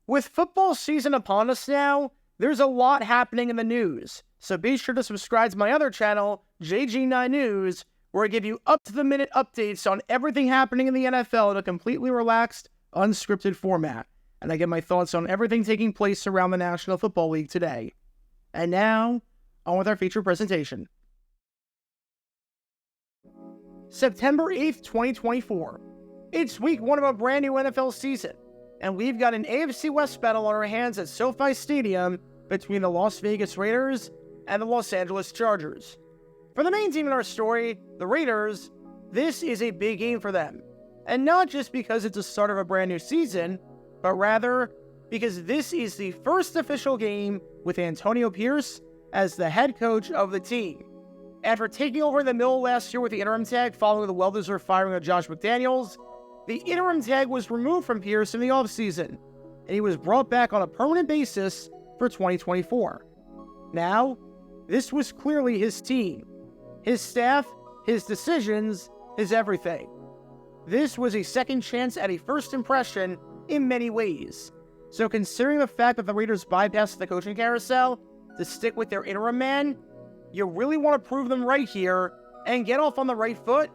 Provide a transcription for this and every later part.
With football season upon us now, there's a lot happening in the news, so be sure to subscribe to my other channel, JG9 News, where I give you up-to-the-minute updates on everything happening in the NFL in a completely relaxed, unscripted format, and I give my thoughts on everything taking place around the National Football League today. And now, on with our feature presentation. September 8th, 2024. It's week 1 of a brand new NFL season, and we've got an AFC West battle on our hands at SoFi Stadium between the Las Vegas Raiders and the Los Angeles Chargers. For the main team in our story, the Raiders, this is a big game for them. And not just because it's the start of a brand new season, but rather because this is the first official game with Antonio Pierce as the head coach of the team. After taking over in the middle last year with the interim tag following the well-deserved firing of Josh McDaniels, the interim tag was removed from Pierce in the offseason, and he was brought back on a permanent basis for 2024. Now, this was clearly his team, his staff, his decisions, his everything. This was a second chance at a first impression in many ways. So considering the fact that the Raiders bypassed the coaching carousel to stick with their interim man, you really want to prove them right here and get off on the right foot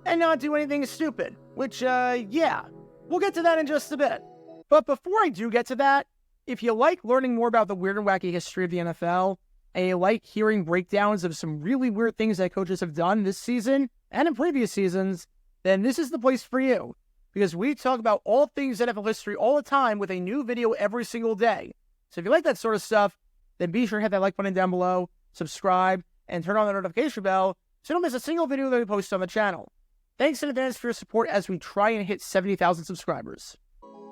and not do anything stupid, which, yeah, we'll get to that in just a bit. But before I do get to that, if you like learning more about the weird and wacky history of the NFL, and you like hearing breakdowns of some really weird things that coaches have done this season and in previous seasons, then this is the place for you, because we talk about all things NFL history all the time with a new video every single day. So if you like that sort of stuff, then be sure to hit that like button down below, subscribe, and turn on the notification bell so you don't miss a single video that we post on the channel. Thanks in advance for your support as we try and hit 70,000 subscribers.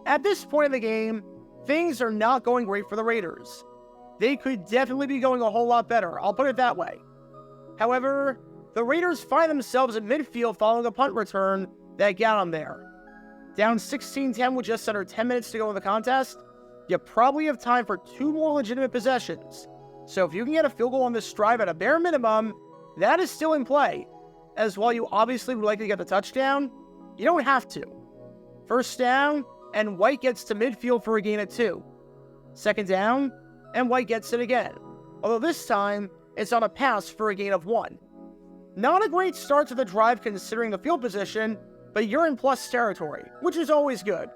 At this point in the game, things are not going great for the Raiders. They could definitely be going a whole lot better, I'll put it that way. However, the Raiders find themselves at midfield following a punt return that got them there. Down 16-10 with just under 10 minutes to go in the contest, you probably have time for 2 more legitimate possessions. So if you can get a field goal on this drive at a bare minimum, that is still in play. As while you obviously would like to get the touchdown, you don't have to. First down, and White gets to midfield for a gain of 2. Second down, and White gets it again. Although this time, it's on a pass for a gain of 1. Not a great start to the drive considering the field position, but you're in plus territory, which is always good.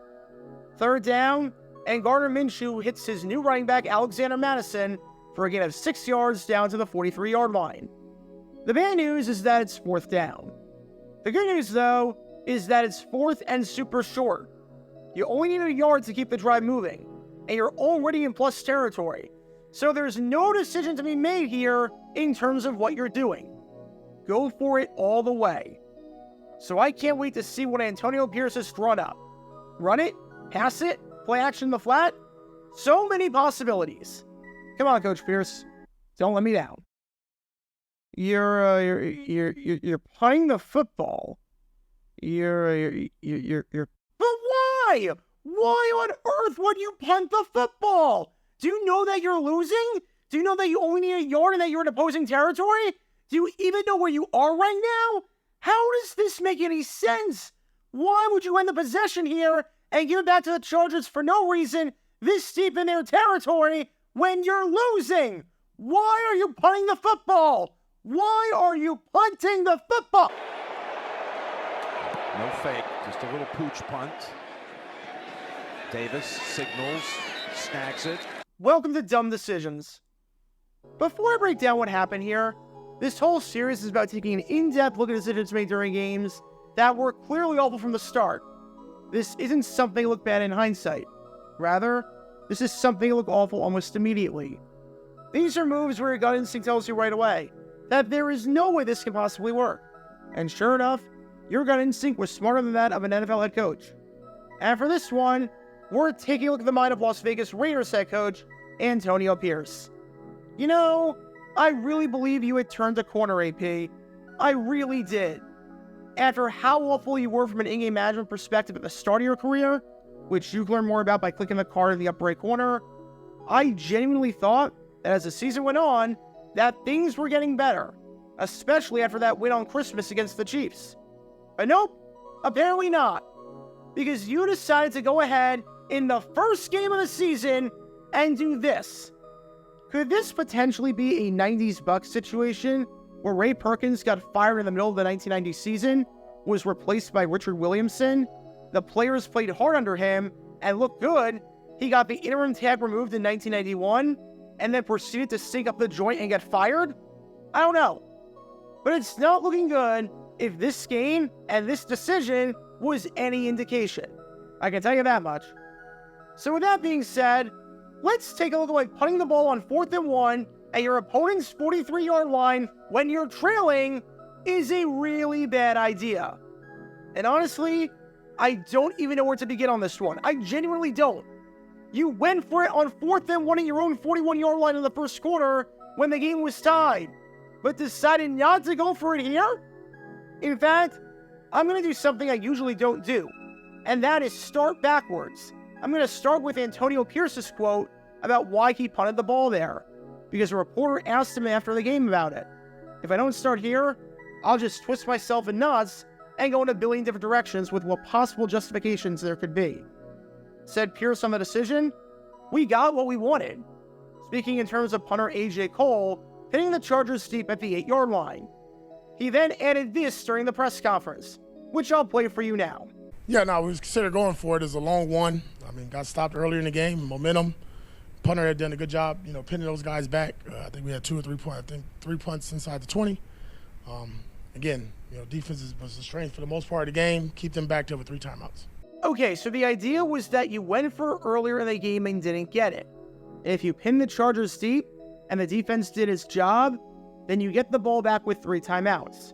Third down, and Gardner Minshew hits his new running back Alexander Madison for a gain of 6 yards down to the 43-yard line. The bad news is that it's 4th down. The good news, though, is that it's 4th and super short. You only need a yard to keep the drive moving, and you're already in plus territory. So there's no decision to be made here in terms of what you're doing. Go for it all the way. So I can't wait to see what Antonio Pierce has drawn up. Run it, pass it, play action in the flat. So many possibilities. Come on, Coach Pierce. Don't let me down. You're punting the football. But why? Why on earth would you punt the football? Do you know that you're losing? Do you know that you only need a yard and that you're in opposing territory? Do you even know where you are right now? How does this make any sense? Why would you end the possession here and give it back to the Chargers for no reason this deep in their territory when you're losing? Why are you punting the football? Why are you punting the football? No fake, just a little pooch punt. Davis signals, snags it. Welcome to Dumb Decisions. Before I break down what happened here, this whole series is about taking an in-depth look at decisions made during games that were clearly awful from the start. This isn't something to look bad in hindsight. Rather, this is something to look awful almost immediately. These are moves where your gut instinct tells you right away that there is no way this can possibly work. And sure enough, your gut instinct was smarter than that of an NFL head coach. And for this one, we're taking a look at the mind of Las Vegas Raiders head coach, Antonio Pierce. You know, I really believe you had turned a corner, AP. I really did. After how awful you were from an in-game management perspective at the start of your career, which you can learn more about by clicking the card in the upper right corner, I genuinely thought that as the season went on, that things were getting better, especially after that win on Christmas against the Chiefs. But nope, apparently not, because you decided to go ahead in the first game of the season and do this. Could this potentially be a 90s Bucks situation where Ray Perkins got fired in the middle of the 1990 season, was replaced by Richard Williamson? The players played hard under him and looked good. He got the interim tag removed in 1991 and then proceeded to stink up the joint and get fired? I don't know. But it's not looking good if this game and this decision was any indication. I can tell you that much. So with that being said, let's take a look at why punting the ball on 4th and 1 at your opponent's 43-yard line when you're trailing is a really bad idea. And honestly, I don't even know where to begin on this one. I genuinely don't. You went for it on 4th and 1 at your own 41-yard line in the first quarter when the game was tied, but decided not to go for it here? In fact, I'm going to do something I usually don't do, and that is start backwards. I'm going to start with Antonio Pierce's quote about why he punted the ball there, because a reporter asked him after the game about it. If I don't start here, I'll just twist myself in knots and go in a billion different directions with what possible justifications there could be. Said Pierce on the decision, "We got what we wanted." Speaking in terms of punter A.J. Cole, hitting the Chargers deep at the 8-yard line. He then added this during the press conference, which I'll play for you now. Yeah, no, we considered going for it as a long one. I mean, got stopped earlier in the game, momentum. Punter had done a good job, pinning those guys back. I think we had 2 or 3 points. I think 3 punts inside the 20. Again, defense was the strength for the most part of the game. Keep them back there with 3 timeouts. Okay, so the idea was that you went for it earlier in the game and didn't get it. And if you pin the Chargers deep and the defense did its job, then you get the ball back with 3 timeouts.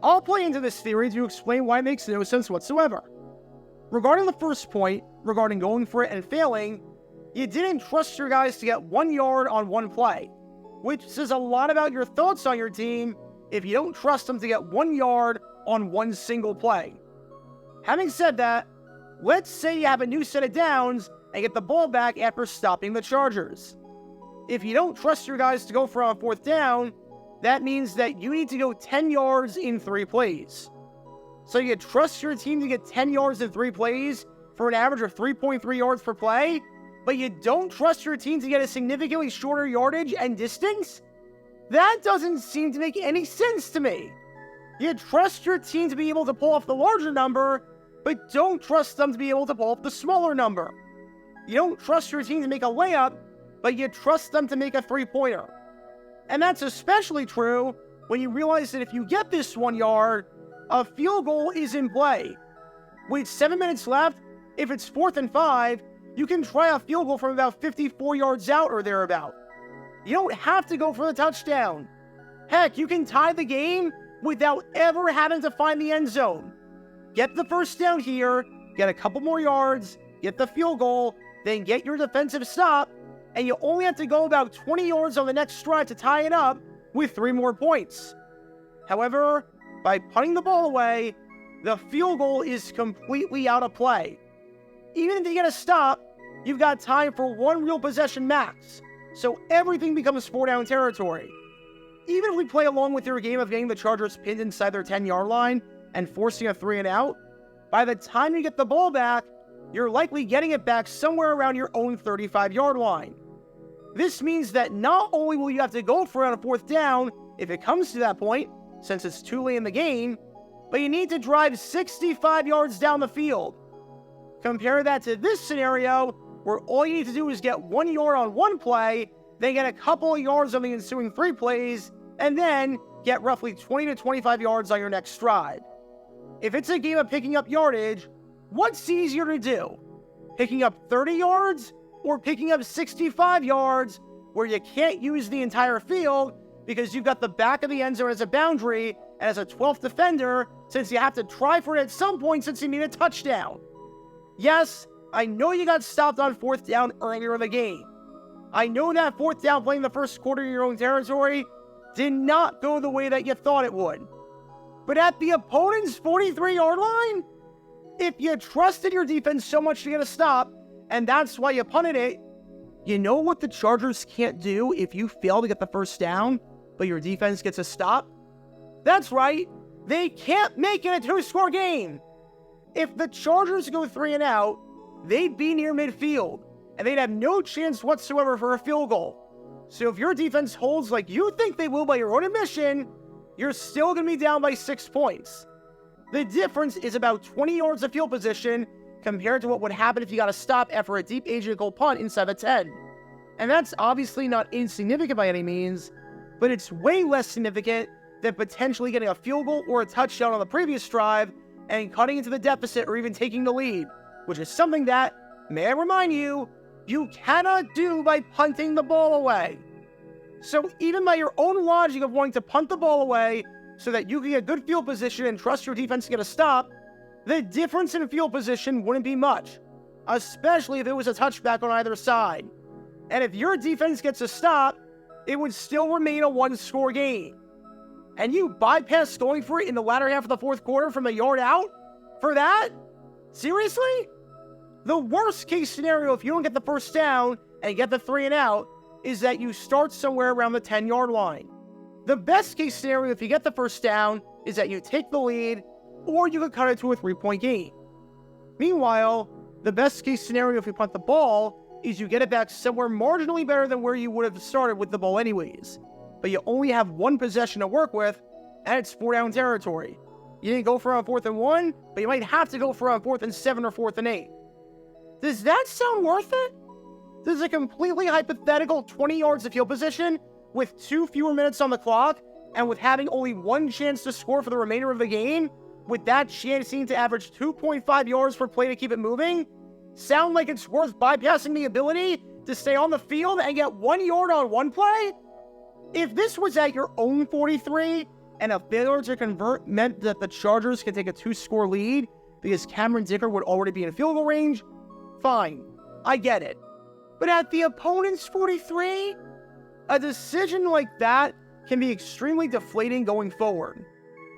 I'll play into this theory to explain why it makes no sense whatsoever. Regarding the first point, regarding going for it and failing, you didn't trust your guys to get 1 yard on one play, which says a lot about your thoughts on your team if you don't trust them to get 1 yard on one single play. Having said that, let's say you have a new set of downs and get the ball back after stopping the Chargers. If you don't trust your guys to go for it on 4th down, that means that you need to go 10 yards in 3 plays. So you trust your team to get 10 yards in 3 plays for an average of 3.3 yards per play, but you don't trust your team to get a significantly shorter yardage and distance? That doesn't seem to make any sense to me. You trust your team to be able to pull off the larger number, but don't trust them to be able to pull off the smaller number. You don't trust your team to make a layup, but you trust them to make a 3-pointer. And that's especially true when you realize that if you get this 1 yard, a field goal is in play. With 7 minutes left, if it's 4th and 5, you can try a field goal from about 54 yards out or thereabout. You don't have to go for the touchdown. Heck, you can tie the game without ever having to find the end zone. Get the first down here, get a couple more yards, get the field goal, then get your defensive stop, and you only have to go about 20 yards on the next stride to tie it up with 3 more points. However, by punting the ball away, the field goal is completely out of play. Even if you get a stop, you've got time for 1 real possession max, so everything becomes 4-down territory. Even if we play along with your game of getting the Chargers pinned inside their 10-yard line and forcing a 3 and out, by the time you get the ball back, you're likely getting it back somewhere around your own 35-yard line. This means that not only will you have to go for it on a 4th down if it comes to that point, since it's too late in the game, but you need to drive 65 yards down the field. Compare that to this scenario, where all you need to do is get 1 yard on one play, then get a couple of yards on the ensuing 3 plays, and then get roughly 20 to 25 yards on your next stride. If it's a game of picking up yardage, what's easier to do? Picking up 30 yards or picking up 65 yards where you can't use the entire field because you've got the back of the end zone as a boundary and as a 12th defender, since you have to try for it at some point since you need a touchdown? Yes, I know you got stopped on 4th down earlier in the game. I know that 4th down playing the first quarter in your own territory did not go the way that you thought it would. But at the opponent's 43-yard line, if you trusted your defense so much to get a stop, and that's why you punted it, you know what the Chargers can't do if you fail to get the first down, but your defense gets a stop? That's right, they can't make it a 2-score game. If the Chargers go 3 and out, they'd be near midfield, and they'd have no chance whatsoever for a field goal. So if your defense holds like you think they will by your own admission, you're still going to be down by 6 points. The difference is about 20 yards of field position compared to what would happen if you got a stop after a deep Asian goal punt inside the 10. And that's obviously not insignificant by any means, but it's way less significant than potentially getting a field goal or a touchdown on the previous drive and cutting into the deficit or even taking the lead, which is something that, may I remind you, you cannot do by punting the ball away. So even by your own logic of wanting to punt the ball away so that you can get good field position and trust your defense to get a stop, the difference in field position wouldn't be much, especially if it was a touchback on either side. And if your defense gets a stop, it would still remain a one-score game. And you bypass going for it in the latter half of the fourth quarter from a yard out? For that? Seriously? The worst case scenario if you don't get the first down and get the 3 and out is that you start somewhere around the 10-yard line. The best case scenario if you get the first down is that you take the lead or you could cut it to a 3-point game. Meanwhile, the best case scenario if you punt the ball is you get it back somewhere marginally better than where you would have started with the ball anyways. But you only have one possession to work with, and it's 4-down territory. You didn't go for it on 4th and 1, but you might have to go for it on 4th and 7 or 4th and 8. Does that sound worth it? Does a completely hypothetical 20 yards of field position with 2 fewer minutes on the clock and with having only one chance to score for the remainder of the game, with that chance seeming to average 2.5 yards per play to keep it moving, sound like it's worth bypassing the ability to stay on the field and get 1 yard on one play? If this was at your own 43 and a failure to convert meant that the Chargers could take a 2-score lead because Cameron Dicker would already be in field goal range, fine, I get it. But at the opponent's 43, a decision like that can be extremely deflating going forward.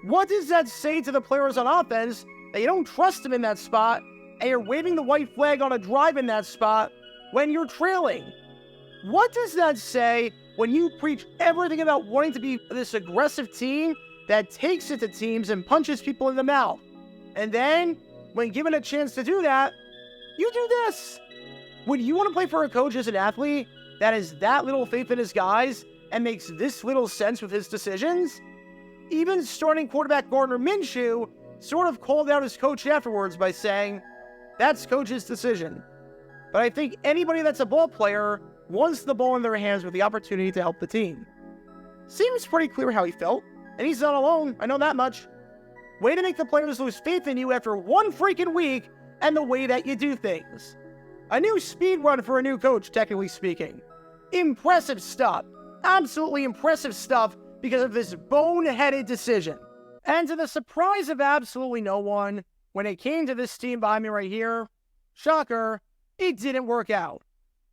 What does that say to the players on offense that you don't trust them in that spot and you're waving the white flag on a drive in that spot when you're trailing? What does that say when you preach everything about wanting to be this aggressive team that takes it to teams and punches people in the mouth? And then, when given a chance to do that, you do this. Would you want to play for a coach as an athlete that has that little faith in his guys and makes this little sense with his decisions? Even starting quarterback Gardner Minshew sort of called out his coach afterwards by saying, that's coach's decision. But I think anybody that's a ball player wants the ball in their hands with the opportunity to help the team. Seems pretty clear how he felt, and he's not alone, I know that much. Way to make the players lose faith in you after one freaking week and the way that you do things. A new speed run for a new coach, technically speaking. Impressive stuff. Absolutely impressive stuff because of this boneheaded decision. And to the surprise of absolutely no one, when it came to this team behind me right here, shocker, it didn't work out.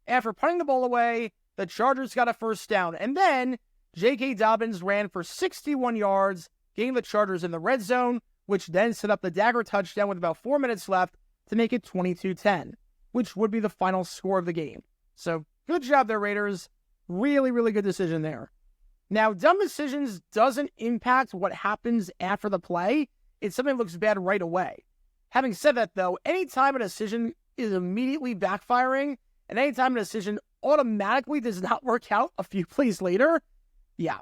After punting the ball away, the Chargers got a first down, and then J.K. Dobbins ran for 61 yards, getting the Chargers in the red zone, which then set up the dagger touchdown with about 4 minutes left to make it 22-10, which would be the final score of the game. So, good job there, Raiders. Really, really good decision there. Now, dumb decisions doesn't impact what happens after the play. It's something that looks bad right away. Having said that, though, anytime a decision is immediately backfiring, and anytime a decision automatically does not work out a few plays later, yeah,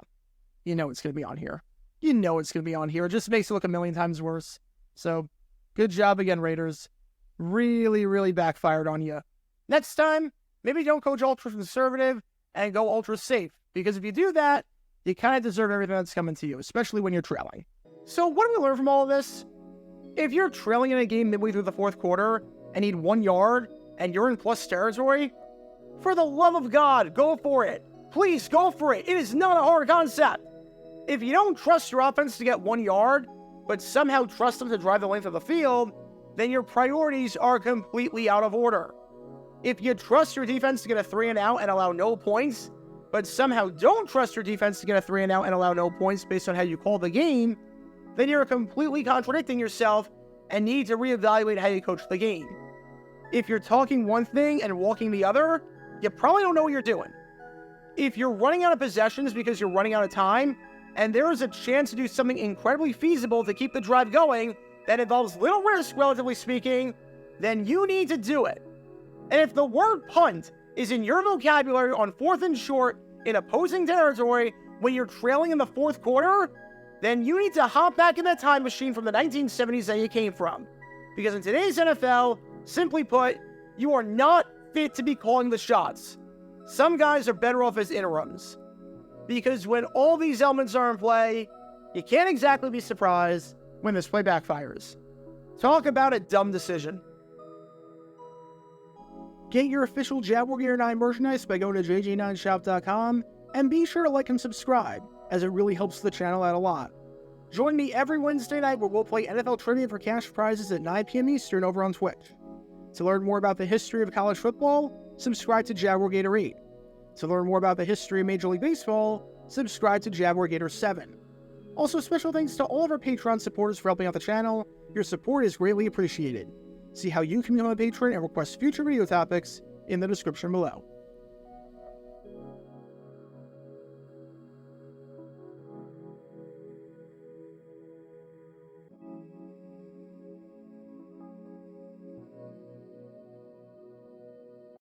you know it's going to be on here. You know it's going to be on here. It just makes it look a million times worse. So, good job again, Raiders. Really, really backfired on you. Next time, maybe don't coach ultra conservative and go ultra safe, because if you do that, you kind of deserve everything that's coming to you, especially when you're trailing. So what do we learn from all of this? If you're trailing in a game midway through the fourth quarter and need 1 yard and you're in plus territory, for the love of God, go for it. Please go for it. It is not a hard concept. If you don't trust your offense to get 1 yard, but somehow trust them to drive the length of the field, then your priorities are completely out of order. If you trust your defense to get a 3 and out and allow no points, but somehow don't trust your defense to get a 3 and out and allow no points based on how you call the game, then you're completely contradicting yourself and need to reevaluate how you coach the game. If you're talking one thing and walking the other, you probably don't know what you're doing. If you're running out of possessions because you're running out of time, and there is a chance to do something incredibly feasible to keep the drive going that involves little risk, relatively speaking, then you need to do it. And if the word punt is in your vocabulary on 4th and short in opposing territory when you're trailing in the 4th quarter, then you need to hop back in that time machine from the 1970s that you came from. Because in today's NFL, simply put, you are not fit to be calling the shots. Some guys are better off as interims. Because when all these elements are in play, you can't exactly be surprised when this play backfires. Talk about a dumb decision. Get your official Jaguar Gear 9 merchandise by going to cgiulianihpu.com, and be sure to like and subscribe, as it really helps the channel out a lot. Join me every Wednesday night where we'll play NFL Trivia for cash prizes at 9 p.m. Eastern over on Twitch. To learn more about the history of college football, subscribe to Jaguar Gator 8. To learn more about the history of Major League Baseball, subscribe to Jaguar Gator 7. Also, special thanks to all of our Patreon supporters for helping out the channel. Your support is greatly appreciated. See how you can become a patron and request future video topics in the description below.